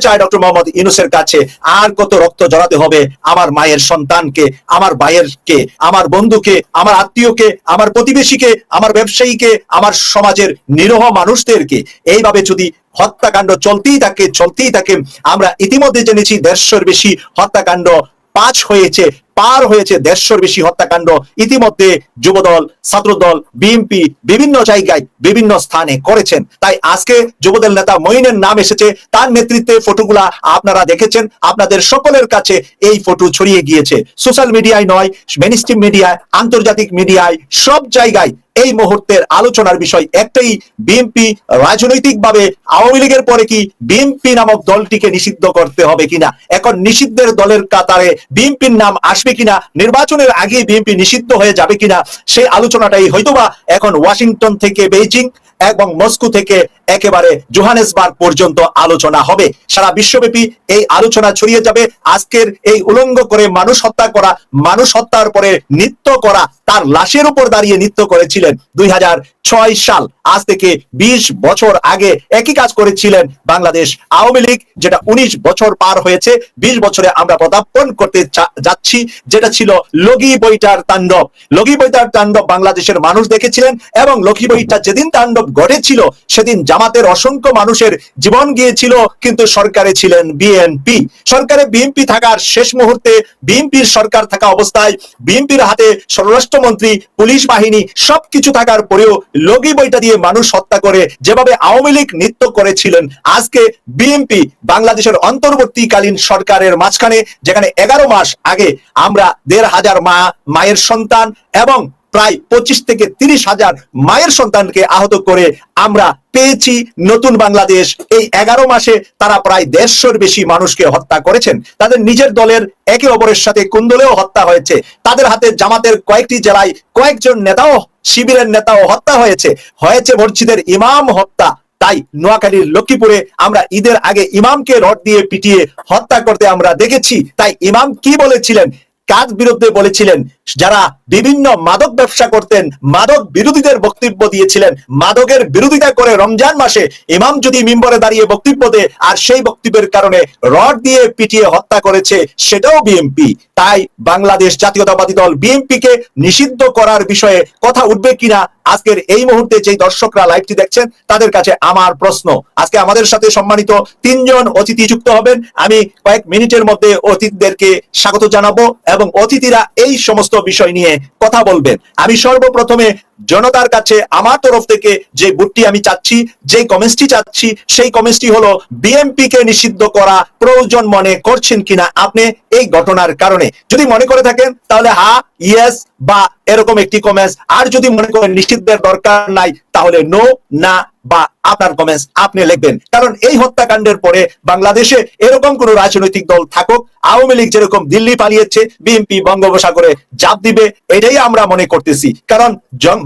চাই ডক্টর মোহাম্মদ ইউনূসের কাছে, আর কত রক্ত জড়াতে হবে আমার মায়ের সন্তানকে, আমার ভাইয়েরকে, আমার বন্ধুকে, আমার আত্মীয়কে, আমার প্রতিবেশীকে, আমার ব্যবসায়ীকে, আমার সমাজের নিরীহ মানুষদেরকে? এইভাবে যদি হত্যাকাণ্ড চলতেই থাকে, আমরা ইতিমধ্যে জেনেছি 150-র বেশি হত্যাকাণ্ড পার হয়েছে 150-র বেশি হত্যাকাণ্ড ইতিমধ্যে যুবদল, ছাত্রদল, বিএনপি বিভিন্ন জায়গায় বিভিন্ন স্থানে করেছেন। তাই আজকে যুবদল নেতা মঈনের নাম এসেছে, তার নেতৃত্বে ফটোগুলা আপনারা দেখেছেন, আপনাদের সকলের কাছে এই ফটো ছড়িয়ে গিয়েছে। সোশ্যাল মিডিয়ায় নয়, মেইনস্ট্রিম মিডিয়ায়, আন্তর্জাতিক মিডিয়ায়, সব জায়গায় এই মুহূর্তের আলোচনার বিষয় একটাই, বিএনপি রাজনৈতিকভাবে আওয়ামী লীগের পরে কি বিএনপি নামক দলটিকে নিষিদ্ধ করতে হবে কিনা, এখন নিষিদ্ধের দলের কাতারে বিএনপির নাম আসবে কিনা, নির্বাচনের আগে বিএনপি নিষিদ্ধ হয়ে যাবে কিনা, সেই আলোচনাটাই হয়তোবা এখন ওয়াশিংটন থেকে বেইজিং এবং মস্কো থেকে একেবারে জোহানেসবার্গ পর্যন্ত আলোচনা হবে। সারা বিশ্বব্যাপী এই আলোচনা ছড়িয়ে যাবে। আজকের এই উলঙ্গ করে মানুষ হত্যা করা, মানুষ হত্যার পরে নৃত্য করা, তার লাশের উপর দাঁড়িয়ে নৃত্য করেছিলেন 2006 সাল, আজ থেকে 20 বছর আগে একই কাজ করেছিলেন বাংলাদেশ আওয়ামী লীগ, যেটা 19 বছর পার হয়েছে। 20 বছরে আমরা পদার্পণ করতে যাচ্ছি, যেটা ছিল লগি বইটার তাণ্ডব। লগি বইটার তাণ্ডব বাংলাদেশের মানুষ দেখেছিলেন, এবং লগি বইটা যেদিন তাণ্ডব ঘটেছিল সেদিন জামাতের অসংখ্য মানুষের জীবন গিয়েছিল, কিন্তু সরকারে ছিলেন বিএনপি। সরকারে বিএনপি থাকার শেষ মুহূর্তে, বিএনপির সরকার থাকা অবস্থায়, বিএনপির হাতে স্বরাষ্ট্রমন্ত্রী, পুলিশ বাহিনী সবকিছু থাকার পরেও লগি বইটা দিয়ে মানুষ হত্যা করে যেভাবে আওয়ামী লীগ নৃত্য করেছিলেন, আজকে বিএনপি বাংলাদেশের অন্তর্বর্তীকালীন সরকারের মাঝখানে, যেখানে 11 মাস আগে আমরা 1,500 মায়ের সন্তান এবং প্রায় 25 থেকে 30 হাজার মায়ের সন্তানকে আহত করে আমরা পেয়েছি নতুন বাংলাদেশ। এই 11 মাসে তারা প্রায় 150-র বেশি মানুষকে হত্যা করেছেন। তাদের নিজের দলের একে অপরের সাথে কুন্দলেও হত্যা হয়েছে। তাদের হাতে জামাতের কয়েকটি জেলায় কয়েকজন নেতাও, শিবিরের নেতাও হত্যা হয়েছে। মসজিদের ইমাম হত্যা। তাই নোয়াখালীর লক্ষ্মীপুরে আমরা ঈদের আগে ইমামকে রড দিয়ে পিটিয়ে হত্যা করতে আমরা দেখেছি। তাই ইমাম কি বলেছিলেন, কার বিরুদ্ধে বলেছিলেন? যারা বিভিন্ন মাদক ব্যবসা করতেন, মাদক বিরোধীদের বক্তব্য দিয়েছিলেন। মাদকের বিরোধিতা করে রমজান মাসে ইমাম যদি মিম্বরে দাঁড়িয়ে বক্তব্য দেয় আর সেই বক্তব্যের কারণে রড দিয়ে পিটিয়ে হত্যা করেছে, সেটাও বিএনপি। তাই বাংলাদেশ জাতীয়তাবাদী দল বিএনপিকে নিষিদ্ধ করার বিষয়ে কথা উঠবে কিনা, আজকের এই মুহূর্তে যে দর্শকরা লাইভটি দেখছেন তাদের কাছে আমার প্রশ্ন। আজকে আমাদের সাথে সম্মানিত 3 জন অতিথি যুক্ত হবেন। আমি কয়েক মিনিটের মধ্যে অতিথিদেরকে স্বাগত জানাবো এবং অতিথিরা এই সমস্ত বিষয় নিয়ে কথা বলবেন। আমি সর্বপ্রথমে জনতার কাছে আমার তরফ থেকে যে ভোটটি আমি চাচ্ছি, যে কমেন্টটি চাচ্ছি, সেই কমেন্টটি হলো বিএনপি কে নিষিদ্ধ করা প্রয়োজন মনে করছেন কিনা আপনি এই ঘটনার কারণে। যদি মনে করে থাকেন তাহলে হ্যাঁ, ইয়েস বা এরকম একটি কমেন্টস, আর যদি মনে করেন নিষিদ্ধের দরকার নাই তাহলে নো, না বা আপনার কমেন্টস আপনি লিখবেন। কারণ এই হত্যাকাণ্ডের পরে বাংলাদেশে এরকম কোন রাজনৈতিক দল থাকুক, আওয়ামী লীগ যেরকম দিল্লি পালিয়েছে, বিএনপি বঙ্গোপসাগরে ঝাঁপ দিবে, এটাই আমরা মনে করতেছি। কারণ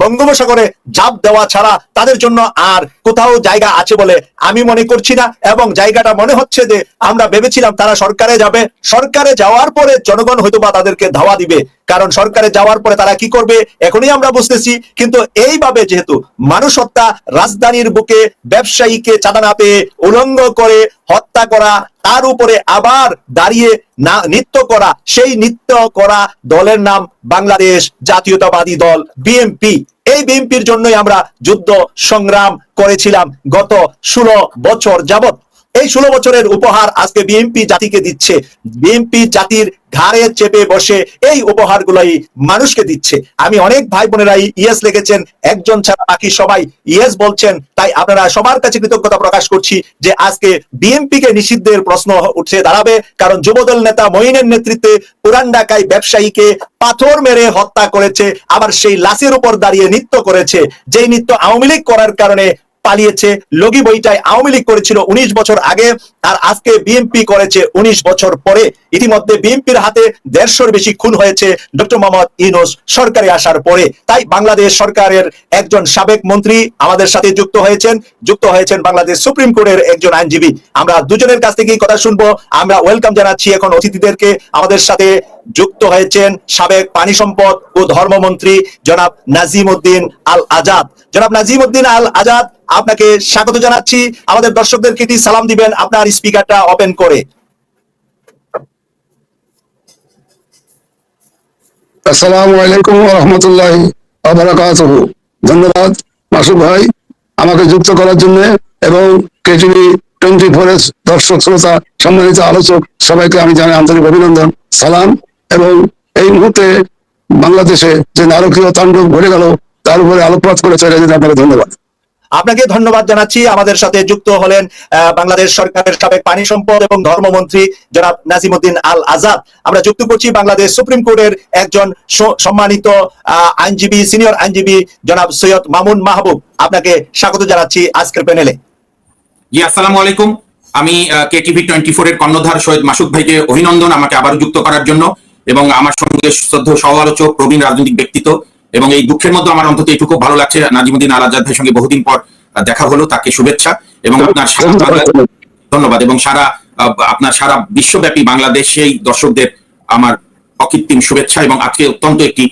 বঙ্গোপসাগরে ঝাঁপ দেওয়া ছাড়া তাদের জন্য আর কোথাও জায়গা আছে বলে আমি মনে করছি না। এবং জায়গাটা মনে হচ্ছে যে আমরা ভেবেছিলাম তারা সরকারে যাবে, সরকারে যাওয়ার পরে জনগণ হয়তোবা তাদেরকে ধাওয়া দিবে। কারণ সরকারে যাওয়ার পরে তারা কি করবে এখনই আমরা বুঝতেছি। কিন্তু এইভাবে যেহেতু মানুষ হত্যা, রাজধানীর বুকে ব্যবসায়ীকে চাঁদা না পেয়ে উলঙ্গ করে হত্যা করা, তার উপরে আবার দাঁড়িয়ে না নৃত্য করা, সেই নৃত্য করা দলের নাম বাংলাদেশ জাতীয়তাবাদী দল বিএনপি। এই বিএনপির জন্যই আমরা যুদ্ধ সংগ্রাম করেছিলাম গত 16 বছর যাবত। এই 16 বছরের উপহার আজকে বিএনপি জাতিকে দিচ্ছে। বিএনপি জাতির ঘাড়ে চেপে বসে এই উপহারগুলোই মানুষকে দিচ্ছে। আমি অনেক ভাই বোনেরাই ইয়েস লিখেছেন, একজন ছাড়া বাকি সবাই ইয়েস বলছেন। তাই আপনারা সবার কাছে কৃতজ্ঞতা প্রকাশ করছি যে আজকে বিএনপি কে নিষিদ্ধের প্রশ্ন উঠে দাঁড়াবে। কারণ যুবদল নেতা মঈনের নেতৃত্বে পুরান ঢাকায় ব্যবসায়ীকে পাথর মেরে হত্যা করেছে, আবার সেই লাশের উপর দাঁড়িয়ে নৃত্য করেছে, যেই নৃত্য আওয়ামী লীগ করার কারণে পালিয়েছে। লগি বইটাই আওয়ামী লীগ করেছিল 19 বছর আগে, আর আজকে বিএনপি করেছে 19 বছর পরে। ইতিমধ্যে বিএনপির হাতে 150-র বেশি খুন হয়েছে ডক্টর মোহাম্মদ ইউনূস সরকারে আসার পরে। তাই বাংলাদেশ সরকারের একজন সাবেক মন্ত্রী আমাদের সাথে যুক্ত হয়েছেন বাংলাদেশ সুপ্রিম কোর্টের একজন আইনজীবী। আমরা দুজনের কাছ থেকেই কথা শুনবো। আমরা ওয়েলকাম জানাচ্ছি এখন অতিথিদেরকে। আমাদের সাথে যুক্ত হয়েছেন সাবেক পানি সম্পদ ও ধর্মমন্ত্রী জনাব নাজিম উদ্দিন আল আজাদ। জনাব নাজিম উদ্দিন আল আজাদ, আপনাকে স্বাগত জানাচ্ছি। আমাদের দর্শকদেরকে একটি সালাম দিবেন আপনার স্পিকারটা ওপেন করে। আসসালামু আলাইকুম ওয়া রাহমাতুল্লাহি ওয়া বারাকাতুহু। ধন্যবাদ মাসুদ ভাই আমাকে যুক্ত করার জন্য, এবং কেটিভি 24 এর দর্শক শ্রোতা সম্মানিত আলোচক সবাইকে আমি জানাই আন্তরিক অভিনন্দন, সালাম। এবং এই মুহূর্তে বাংলাদেশে যে নারকীয় তাণ্ডব ঘটে গেল তার উপরে আলোকপাত করে চলে যেতে আপনাকে ধন্যবাদ। আপনাকে ধন্যবাদ জানাচ্ছি। আমাদের সাথে যুক্ত হলেন বাংলাদেশ সরকারের সাবেক পানি সম্পদ এবং ধর্মমন্ত্রী জনাব নাজিমউদ্দিন আল আজাদ। আমরা যুক্ত করছি বাংলাদেশ সুপ্রিম কোর্টের একজন সম্মানিত আইনজীবী, সিনিয়র আইনজীবী জনাব সৈয়দ মামুন মাহবুব। আপনাকে স্বাগত জানাচ্ছি আজকের প্যানেলে। জি, আসসালামু আলাইকুম। আমি কেটিভি 24 এর কর্ণধার সৈয়দ মাসুদ ভাইকে অভিনন্দন আমাকে আবারও যুক্ত করার জন্য, এবং আমার সঙ্গে শ্রদ্ধেয় সহ আলোচক প্রবীণ রাজনৈতিক ব্যক্তিত্ব, এবং এই দুঃখের মধ্যে আমার অন্তত এটুকু ভালো লাগছে নাজিমউদ্দিন আল আজাদ ভাইয়ের সঙ্গে বহুদিন পর দেখা হলো, তাকে শুভেচ্ছা। এবং আপনার ধন্যবাদ, এবং আপনার সারা বিশ্বব্যাপী বাংলাদেশেই দর্শকদের আমার অকৃত্রিম শুভেচ্ছা। এবং আজকে অত্যন্ত একটি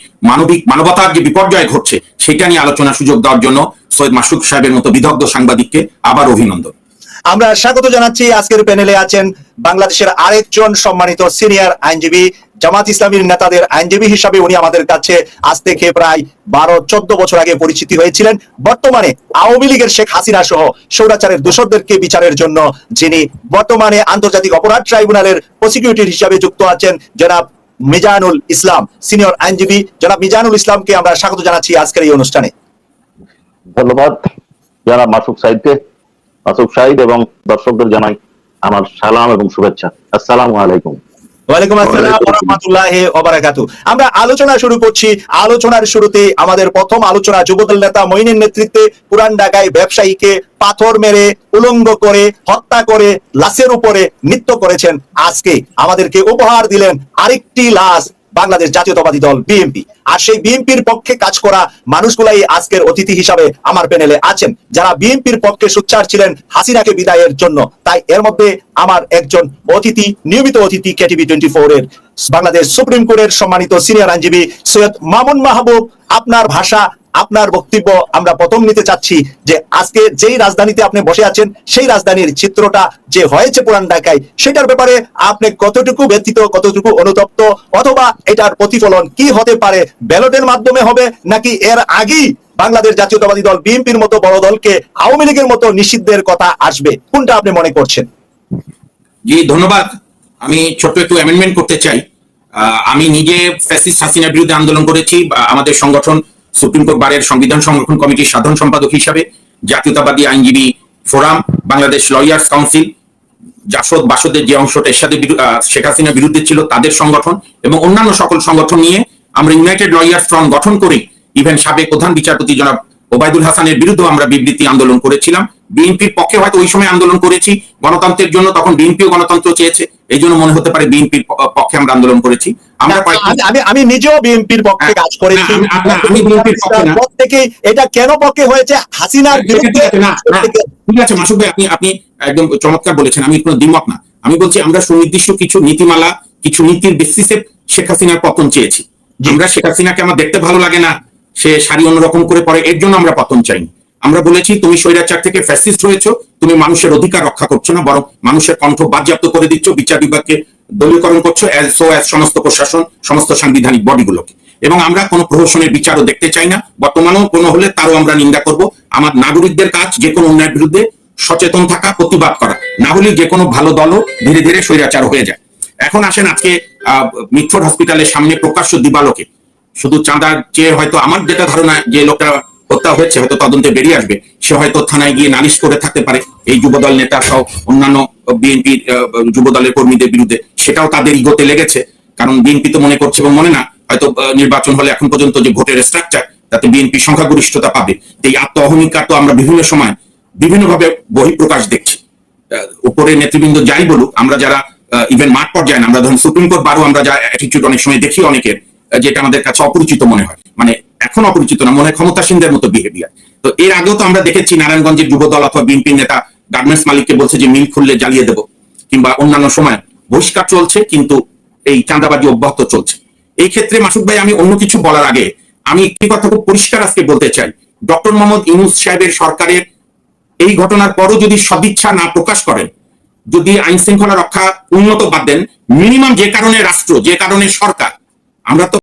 মানবতার যে বিপর্যয় ঘটছে সেটা নিয়ে আলোচনার সুযোগ দেওয়ার জন্য সৈয়দ মাসুদ সাহেবের মতো বিদগ্ধ সাংবাদিককে আবার অভিনন্দন। আমরা স্বাগত জানাচ্ছি। আজকের প্যানেলে আছেন বাংলাদেশের আরেকজন সম্মানিত সিনিয়র আইনজীবী, জামাত ইসলামীর নেতাদের আইনজীবী হিসাবে উনি আমাদের কাছে আজ থেকে প্রায় 12-14 বছর আগে পরিচিতি হয়েছিলেন। বর্তমানে আওয়ামী লীগের শেখ হাসিনা সহ স্বৈরাচারের দোষরদেরকে বিচারের জন্য যিনি বর্তমানে আন্তর্জাতিক অপরাধ ট্রাইব্যুনালের প্রসিকিউটর হিসাবে যুক্ত আছেন জনাব মিজানুল ইসলাম, সিনিয়র আইনজীবী জনাব মিজানুল ইসলামকে আমরা স্বাগত জানাচ্ছি আজকের এই অনুষ্ঠানে। ধন্যবাদ জনাব মাসুদ সাহেব, এবং দর্শকদের জানাই আমার সালাম এবং শুভেচ্ছা। আসসালামু আলাইকুম। ওয়ালাইকুম আসসালাম ওয়া রাহমাতুল্লাহি ওয়া বারাকাতুহু। আমরা আলোচনা শুরু করছি। আলোচনার শুরুতে আমাদের প্রথম আলোচনা যুবদল নেতা মঈনের নেতৃত্বে পুরান ঢাকায় ব্যবসায়ীকে পাথর মেরে, উলঙ্গ করে, হত্যা করে, লাশের উপরে নৃত্য করেছেন। আজকে আমাদেরকে উপহার দিলেন আরেকটি লাশ, বাংলাদেশ জাতীয়তাবাদী দল বিএনপি। আর সেই বিএনপির পক্ষে কাজ করা মানুষগুলাই আজকের অতিথি হিসাবে আমার প্যানেলে আছেন, যারা বিএনপির পক্ষে সোচ্চার ছিলেন হাসিনাকে বিদায়ের জন্য। তাই এর মধ্যে আমার একজন অতিথি, নিয়মিত অতিথি কেটিভি 24 এর বাংলাদেশ সুপ্রিম কোর্টের সম্মানিত সিনিয়র আইনজীবী সৈয়দ মামুন মাহবুব। আপনার ভাষা, আপনার বক্তব্য আমরা প্রথম নিতে চাচ্ছি যে আজকে যেই রাজধানীতে আপনি বসে আছেন সেই রাজধানীর চিত্রটা যে হয়েছে পুরান ঢাকায়, সেটার ব্যাপারে আপনি কতটুকু ব্যথিত, কতটুকু অনুতপ্ত, অথবা এটার প্রতিফলন কি হতে পারে? ব্যালটের মাধ্যমে হবে নাকি এর আগেই বাংলাদেশ জাতীয়তাবাদী দল বিএনপির মতো বড় দলকে আওয়ামী লীগের মতো নিষিদ্ধের কথা আসবে? কোনটা আপনি মনে করছেন? জি, ধন্যবাদ। আমি ছোট্ট একটু অ্যামেন্ডমেন্ট করতে চাই। আমি নিজে ফ্যাসিস্ট হাসিনার বিরুদ্ধে আন্দোলন করেছি। আমাদের সংগঠন সুপ্রিম কোর্ট বারের সংবিধান সংরক্ষণ কমিটির সাধারণ সম্পাদক হিসাবে, জাতীয়তাবাদী আইনজীবী ফোরাম, বাংলাদেশ লয়ার্স কাউন্সিল, জাসদ বাসদের যে অংশটা এর সাথে শেখ হাসিনার বিরুদ্ধে ছিল তাদের সংগঠন, এবং অন্যান্য সকল সংগঠন নিয়ে আমরা ইউনাইটেড লয়ার্স ফ্রন্ট গঠন করি। ইভেন সাবেক প্রধান বিচারপতি জনাব ওবায়দুল হাসানের বিরুদ্ধে আমরা বিবৃতি আন্দোলন করেছিলাম। বিএনপির পক্ষে হয়তো ওই সময় আন্দোলন করেছি গণতন্ত্রের জন্য, তখন বিএনপিও গণতন্ত্র চেয়েছে, এই জন্য মনে হতে পারে বিএনপির পক্ষে আমরা আন্দোলন করেছি। আমি নিজেও বিএনপির পক্ষে কাজ করেছি। আমি বিএনপির পক্ষে না। প্রত্যেকে এটা কেন পক্ষে হয়েছে? হাসিনার বিরুদ্ধে। ঠিক আছে মাসুদ ভাই, আপনি একদম চমৎকার বলেছেন, আমি কোনো দ্বিমত না। আমি বলছি আমরা সুনির্দিষ্ট কিছু নীতিমালা, কিছু নীতির বেসিসে শেখ হাসিনার পতন চেয়েছি। আমরা শেখ হাসিনাকে আমার দেখতে ভালো লাগে না, সে শাড়ি অন্যরকম করে পরে, এর জন্য আমরা পতন চাইনি। আমরা বলেছি তুমি স্বৈরাচার থেকে ফ্যাসিস্ট হয়েছো, তুমি মানুষের অধিকার রক্ষা করছো না, বরং মানুষের কণ্ঠ বাজেয়াপ্ত করে দিচ্ছ, বিচার বিভাগকে দলীয়করণ করছো, সমস্ত প্রশাসন, সমস্ত সাংবিধানিক বডিগুলোকে। এবং আমরা কোনো প্রহসনের বিচারও দেখতে চাই না, বর্তমানেও কোনো হলে তারও আমরা নিন্দা করব। আমার নাগরিকদের কাজ যে কোনো অন্যায়ের বিরুদ্ধে সচেতন থাকা, প্রতিবাদ করা, না হলে যে কোনো ভালো দলও ধীরে ধীরে স্বৈরাচার হয়ে যায়। এখন আসেন আজকে মিটফোর্ড হসপিটালের সামনে প্রকাশ্য দিবালোকে শুধু চাঁদার চেয়ে, হয়তো আমার যেটা ধারণা যে লোকটা হত্যা হয়েছে হয়তো তদন্তে বেরিয়ে আসবে, সে হয়তো থানায় গিয়ে নালিশ করে থাকতে পারে এই যুবদল নেতা সহ অন্যান্য বিএনপির যুবদলের কর্মীদের বিরুদ্ধে। সেটাও তাদের ইগোতে লেগেছে, কারণ বিএনপি তো মনে করছে এবং মনে না হয়তো নির্বাচন হলে এখন পর্যন্ত যে ভোটের স্ট্রাকচার তাতে বিএনপি সংখ্যাগরিষ্ঠতা পাবে। এই আত্ম অহমিকা তো আমরা বিভিন্ন সময় বিভিন্নভাবে বহিঃপ্রকাশ দেখছি। উপরে নেতৃবৃন্দ যাই বলুক, আমরা যারা ইভেন মাঠ পর্যায়ে, আমরা ধরুন সুপ্রিম কোর্ট বারও আমরা যা অ্যাটিটিউড অনেক সময় দেখি অনেকের, যেটা আমাদের কাছে অপরিচিত মনে হয়, মানে এখন অপরিচিত না, মনে হয় ক্ষমতাসীনদের মতো বিহেভিয়ার। তো এর আগেও তো আমরা দেখেছি নারায়ণগঞ্জের যুবদল অথবা বিএনপি নেতা গার্মেন্টস মালিককে বলছে যে মিল খুললে জ্বালিয়ে দেবো, কিংবা অন্যান্য সময় বহিষ্কার চলছে, কিন্তু এই চাঁদাবাজি অব্যাহত চলছে। এই ক্ষেত্রে মাসুদ ভাই, আমি অন্য কিছু বলার আগে আমি একটি কথা খুব পরিষ্কার আজকে বলতে চাই। ডক্টর মোহাম্মদ ইউনূস সাহেবের সরকারের এই ঘটনার পরও যদি সদিচ্ছা না প্রকাশ করেন, যদি আইন শৃঙ্খলা রক্ষা উন্নত বাদ দেন, মিনিমাম যে কারণে রাষ্ট্র, যে কারণে সরকার, আমরা তো